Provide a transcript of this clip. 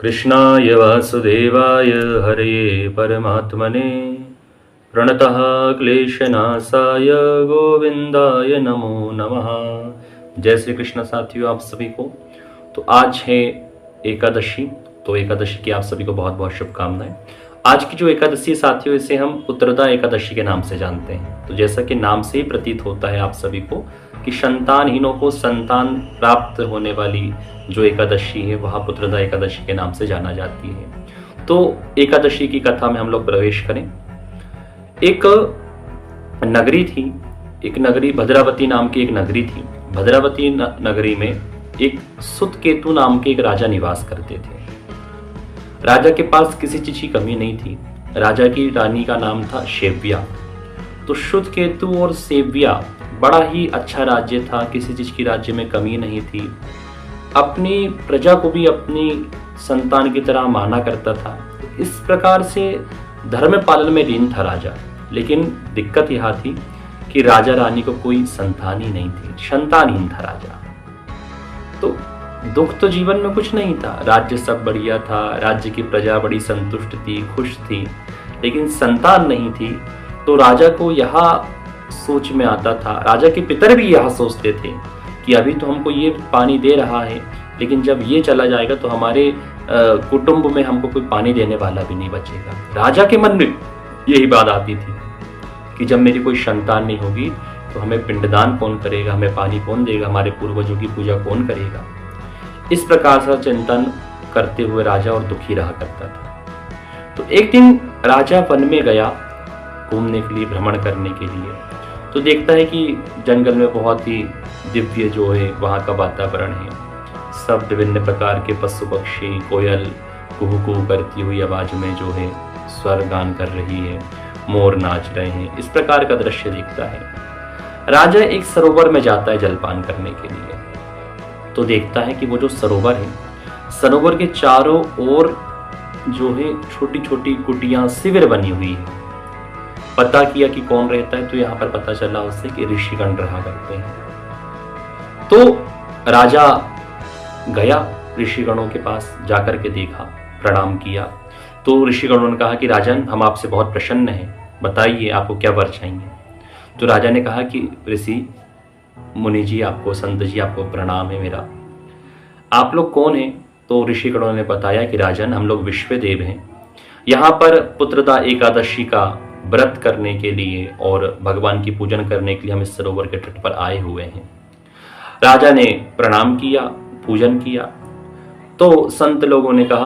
कृष्णाय वासुदेवाय हरये परमात्मने प्रणतः क्लेशनाशाय गोविंदाय नमो नमः। जय श्री कृष्ण साथियों, आप सभी को। तो आज है एकादशी, तो एकादशी की आप सभी को बहुत बहुत शुभकामनाएं। आज की जो एकादशी साथियों, इसे हम पुत्रदा एकादशी के नाम से जानते हैं। तो जैसा कि नाम से ही प्रतीत होता है आप सभी को कि संतानहीनों को संतान प्राप्त होने वाली जो एकादशी है वह पुत्रदा एकादशी के नाम से जाना जाती है। तो एकादशी की कथा में हम लोग प्रवेश करें। एक नगरी थी, एक नगरी भद्रावती नाम की एक नगरी थी। भद्रावती नगरी में एक सुतकेतु नाम के एक राजा निवास करते थे। राजा के पास किसी चीज की कमी नहीं थी। राजा की रानी का नाम था सेव्या। तो सुतकेतु और सेव्या बड़ा ही अच्छा राज्य था, किसी चीज की राज्य में कमी नहीं थी। अपनी प्रजा को भी अपनी संतान की तरह माना करता था। इस प्रकार से धर्म पालन में लीन था राजा। लेकिन दिक्कत यह थी कि राजा रानी को कोई संतान ही नहीं थी, संतानहीन था राजा। तो दुख तो जीवन में कुछ नहीं था, राज्य सब बढ़िया था, राज्य की प्रजा बड़ी संतुष्ट थी, खुश थी, लेकिन संतान नहीं थी। तो राजा को यह सोच में आता था, राजा के पितर भी यह सोचते थे कि अभी तो हमको ये पानी दे रहा है, लेकिन जब ये चला जाएगा तो हमारे कुटुंब में हमको कोई पानी देने वाला भी नहीं बचेगा। राजा के मन में यही बात आती थी कि जब मेरी कोई संतान नहीं होगी तो हमें पिंडदान कौन करेगा, हमें पानी कौन देगा, हमारे पूर्वजों की पूजा कौन करेगा। इस प्रकार से चिंतन करते हुए राजा और दुखी रहा करता था। तो एक दिन राजा वन में गया घूमने के लिए, भ्रमण करने के लिए। तो देखता है कि जंगल में बहुत ही दिव्य जो है वहाँ का वातावरण है। सब विभिन्न प्रकार के पशु पक्षी, कोयल कुहू कुहू करती हुई आवाज में जो है स्वर गान कर रही है, मोर नाच रहे हैं। इस प्रकार का दृश्य देखता है। राजा एक सरोवर में जाता है जलपान करने के लिए। तो देखता है कि वो जो सरोवर है, सरोवर के चारों ओर जो है छोटी छोटी कुटियां, शिविर बनी हुई है। पता किया कि कौन रहता है, तो यहाँ पर पता चला उससे कि ऋषिगण रहा करते हैं। तो राजा गया ऋषिगणों के पास, जाकर के देखा, प्रणाम किया। तो ऋषिगणों ने कहा कि राजन, हम आपसे बहुत प्रसन्न हैं, बताइए आपको क्या वर चाहिए। तो राजा ने कहा कि ऋषि मुनि जी, आपको, संत जी, आपको प्रणाम है मेरा। आप लोग कौन हैं? तो ऋषिगणों ने बताया कि राजन, हम लोग विश्वदेव हैं। यहाँ पर पुत्रदा एकादशी का व्रत करने के लिए और भगवान की पूजन करने के लिए हम इस सरोवर के तट पर आए हुए हैं। राजा ने प्रणाम किया, पूजन किया। तो संत लोगों ने कहा